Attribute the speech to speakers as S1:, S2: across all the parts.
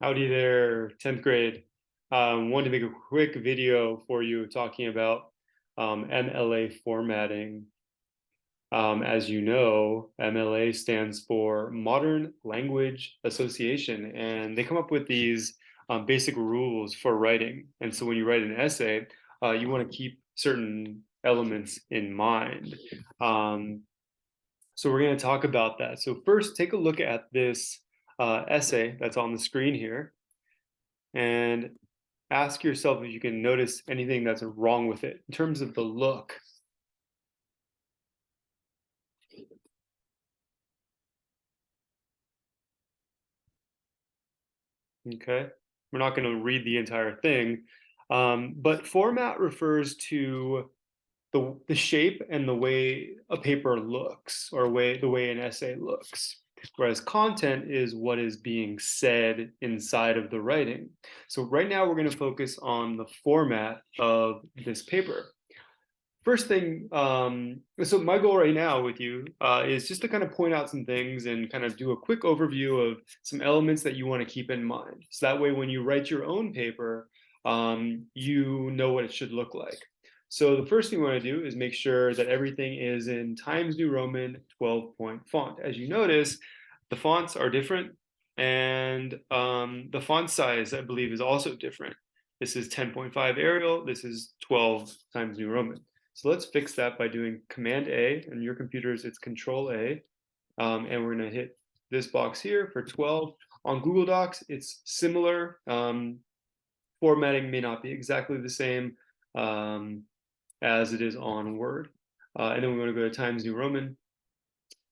S1: Howdy there, 10th grade. Wanted to make a quick video for you talking about MLA formatting. As you know, MLA stands for Modern Language Association, and they come up with these basic rules for writing. And so when you write an essay, you want to keep certain elements in mind. So we're going to talk about that. So first, take a look at this essay that's on the screen here, and ask yourself if you can notice anything that's wrong with it in terms of the look. Okay, we're not going to read the entire thing, but format refers to the shape and the way a paper looks, or the way an essay looks. Whereas content is what is being said inside of the writing. So right now we're going to focus on the format of this paper. First thing, so my goal right now with you is just to kind of point out some things and kind of do a quick overview of some elements that you want to keep in mind. So that way, when you write your own paper, you know what it should look like. So the first thing we want to do is make sure that everything is in Times New Roman 12-point font. As you notice, the fonts are different, and the font size, I believe, is also different. This is 10.5 Arial, this is 12 Times New Roman. So let's fix that by doing Command A. On your computers, it's Control A. And we're going to hit this box here for 12. On Google Docs, it's similar. Formatting may not be exactly the same as it is on Word. And then we want to go to Times New Roman.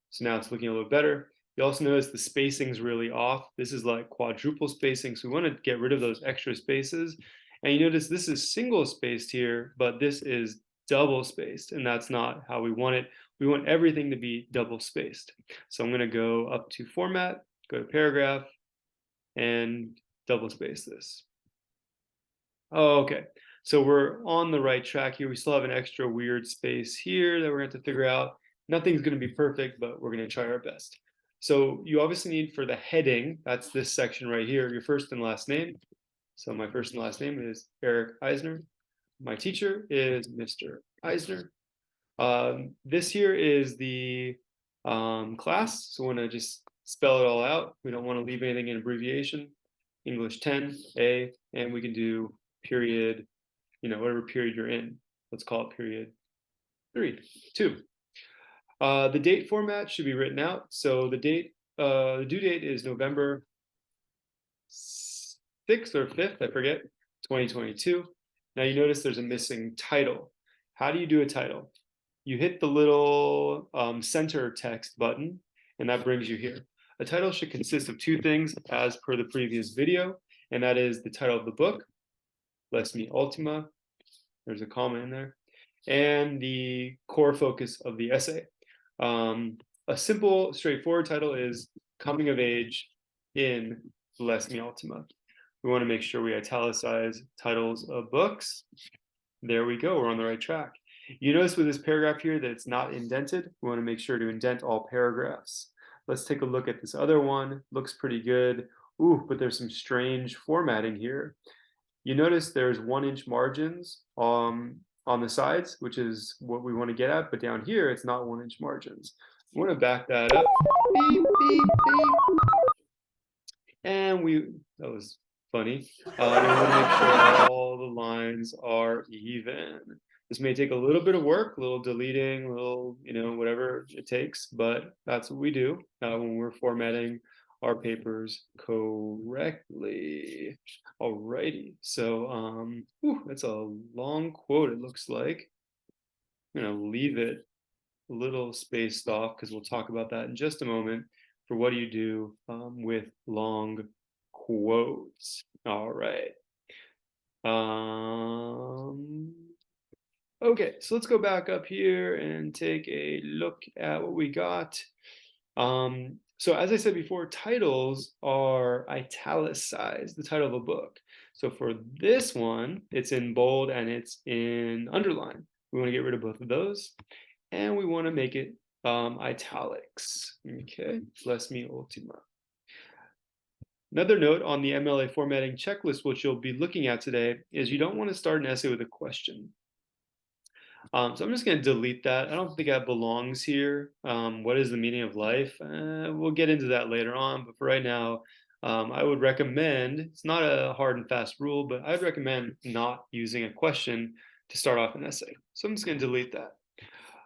S1: So now it's looking a little better. You also notice the spacing's really off. This is like quadruple spacing, so we want to get rid of those extra spaces. And you notice this is single spaced here, but this is double spaced, and that's not how we want it. We want everything to be double spaced. So I'm going to go up to Format, go to Paragraph, and double space this. Oh, okay. So we're on the right track here. We still have an extra weird space here that we're going to have to figure out. Nothing's going to be perfect, but we're going to try our best. So you obviously need, for the heading, that's this section right here, your first and last name. So my first and last name is Eric Eisner. My teacher is Mr. Eisner. This here is the class, so we're going to just spell it all out. We don't want to leave anything in abbreviation. English 10, A, and we can do period, whatever period you're in. Let's call it period 3, 2. The date format should be written out. So the due date is November 6th or 5th, I forget, 2022. Now you notice there's a missing title. How do you do a title? You hit the little center text button, and that brings you here. A title should consist of two things as per the previous video, and that is the title of the book, Les Mi Ultima, there's a comma in there, and the core focus of the essay. A simple, straightforward title is Coming of Age in Les Mi Ultima. We want to make sure we italicize titles of books. There we go, we're on the right track. You notice with this paragraph here that it's not indented. We want to make sure to indent all paragraphs. Let's take a look at this other one. Looks pretty good. Ooh, but there's some strange formatting here. You notice there's 1-inch margins on the sides, which is what we want to get at, but down here it's not 1-inch margins. We want to back that up. Beep, beep, beep. And that was funny. We want to make sure all the lines are even. This may take a little bit of work, a little deleting, a little, whatever it takes, but that's what we do when we're formatting our papers correctly. Alrighty, so that's a long quote, it looks like. I'm gonna leave it a little spaced off because we'll talk about that in just a moment for what do you do with long quotes. All right. Okay, so let's go back up here and take a look at what we got. So as I said before, titles are italicized, the title of a book. So for this one, it's in bold and it's in underline. We want to get rid of both of those, and we want to make it italics. Okay, Les Mi Ultima. Another note on the MLA formatting checklist, which you'll be looking at today, is you don't want to start an essay with a question. So I'm just going to delete that. I don't think that belongs here. What is the meaning of life? We'll get into that later on, but for right now, I would recommend, it's not a hard and fast rule, but I'd recommend not using a question to start off an essay. So I'm just going to delete that.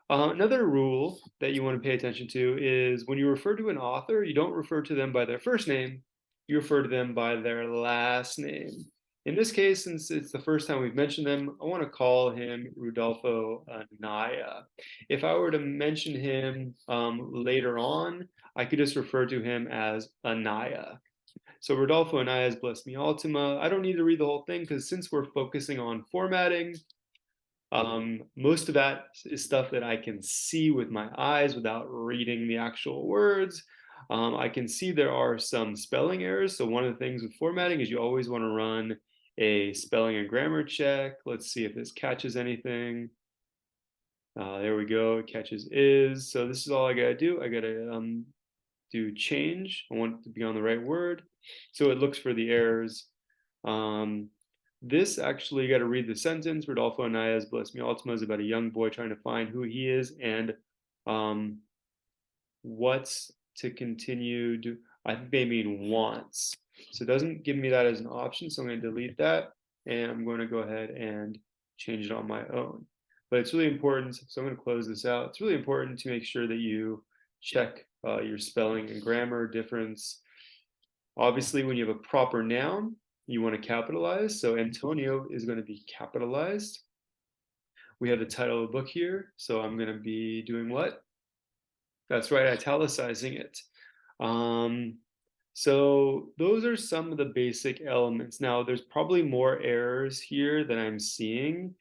S1: Another rule that you want to pay attention to is when you refer to an author, you don't refer to them by their first name, you refer to them by their last name. In this case, since it's the first time we've mentioned them, I want to call him Rudolfo Anaya. If I were to mention him later on, I could just refer to him as Anaya. So Rodolfo Anaya's Bless Me Ultima. I don't need to read the whole thing because since we're focusing on formatting, most of that is stuff that I can see with my eyes without reading the actual words. I can see there are some spelling errors. So one of the things with formatting is you always want to run a spelling and grammar check. Let's see if this catches anything. There we go, it catches is. So this is all I gotta do. I gotta do change. I want it to be on the right word. So it looks for the errors. This actually, you got to read the sentence. Rodolfo Anaya's Bless Me Ultima is about a young boy trying to find who he is and what's to continue. I think they mean wants. So it doesn't give me that as an option. So I'm going to delete that and I'm going to go ahead and change it on my own. But it's really important. So I'm going to close this out. It's really important to make sure that you check your spelling and grammar difference. Obviously, when you have a proper noun, you want to capitalize. So Antonio is going to be capitalized. We have the title of the book here. So I'm going to be doing what? That's right, italicizing it. So those are some of the basic elements. Now, there's probably more errors here than I'm seeing.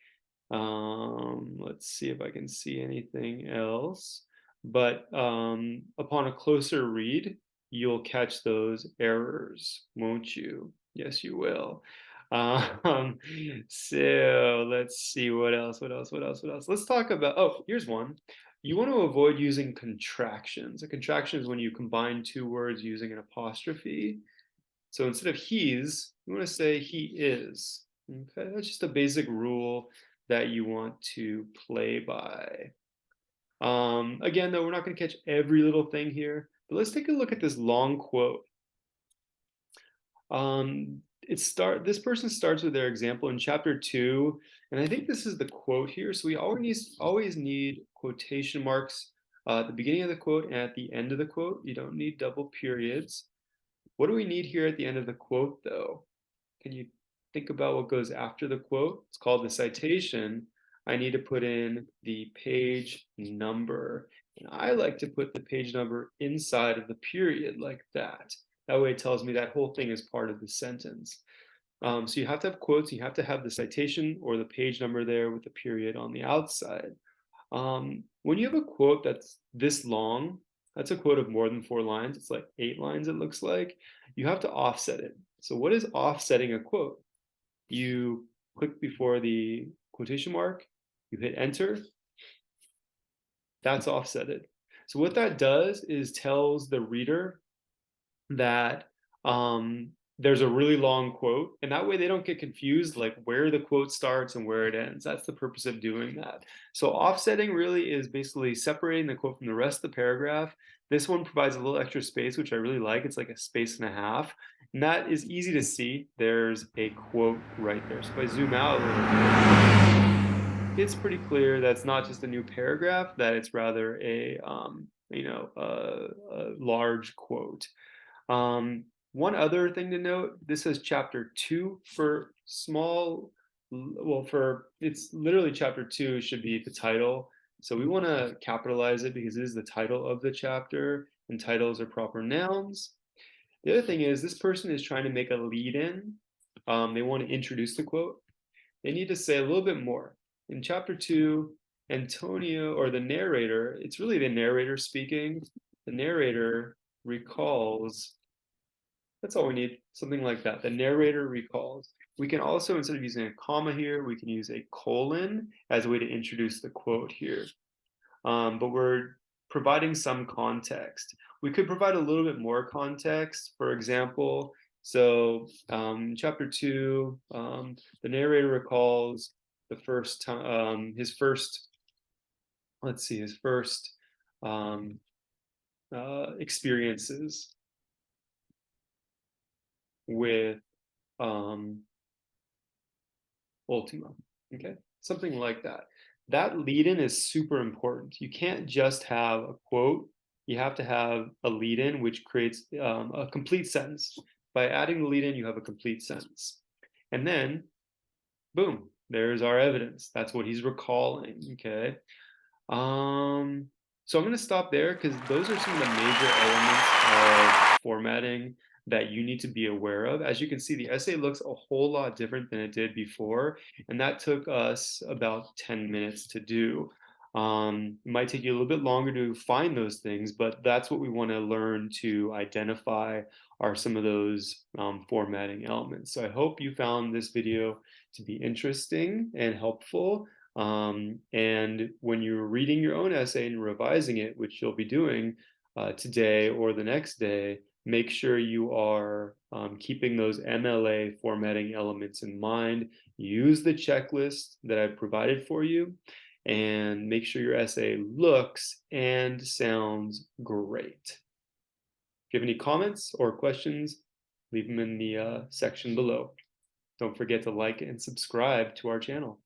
S1: Let's see if I can see anything else. But upon a closer read, you'll catch those errors, won't you? Yes, you will. Um, so let's see what else. Let's talk about, oh, here's one. You want to avoid using contractions. A contraction is when you combine two words using an apostrophe. So instead of he's, you want to say he is. Okay, that's just a basic rule that you want to play by. Again, though, we're not going to catch every little thing here, but let's take a look at this long quote. This person starts with their example in chapter 2, and I think this is the quote here. So we always need quotation marks at the beginning of the quote and at the end of the quote. You don't need double periods. What do we need here at the end of the quote, though? Can you think about what goes after the quote? It's called the citation. I need to put in the page number. And I like to put the page number inside of the period like that. That way it tells me that whole thing is part of the sentence. So you have to have quotes, you have to have the citation or the page number there with the period on the outside. When you have a quote that's this long, that's a quote of more than 4 lines, it's like 8 lines it looks like, you have to offset it. So what is offsetting a quote? You click before the quotation mark, you hit enter, that's offsetted. So what that does is tells the reader that there's a really long quote, and that way they don't get confused like where the quote starts and where it ends. That's the purpose of doing that. So offsetting really is basically separating the quote from the rest of the paragraph. This one provides a little extra space, which I really like. It's like a space and a half, and that is easy to see. There's a quote right there. So if I zoom out a little bit, it's pretty clear that's not just a new paragraph, that it's rather a large quote. One other thing to note, this says chapter 2 for small, well, it's literally chapter 2 should be the title. So we want to capitalize it because it is the title of the chapter and titles are proper nouns. The other thing is this person is trying to make a lead in. They want to introduce the quote. They need to say a little bit more. In chapter 2, Antonio, or the narrator, it's really the narrator speaking. The narrator recalls. That's all we need, something like that. The narrator recalls. We can also, instead of using a comma here, we can use a colon as a way to introduce the quote here. But we're providing some context. We could provide a little bit more context. For example, So, chapter 2, the narrator recalls the first time, his first, let's see, his first um, experiences with um, Ultima. Okay, something like that. That lead in is super important. You can't just have a quote, you have to have a lead in which creates a complete sentence. By adding the lead in, you have a complete sentence. And then, boom, there's our evidence. That's what he's recalling. Okay. Um, so I'm going to stop there because those are some of the major elements of formatting that you need to be aware of. As you can see, the essay looks a whole lot different than it did before, and that took us about 10 minutes to do. It might take you a little bit longer to find those things, but that's what we want to learn to identify are some of those formatting elements. So I hope you found this video to be interesting and helpful. And when you're reading your own essay and revising it, which you'll be doing today or the next day, make sure you are keeping those MLA formatting elements in mind. Use the checklist that I've provided for you and make sure your essay looks and sounds great. If you have any comments or questions, leave them in the section below. Don't forget to like and subscribe to our channel.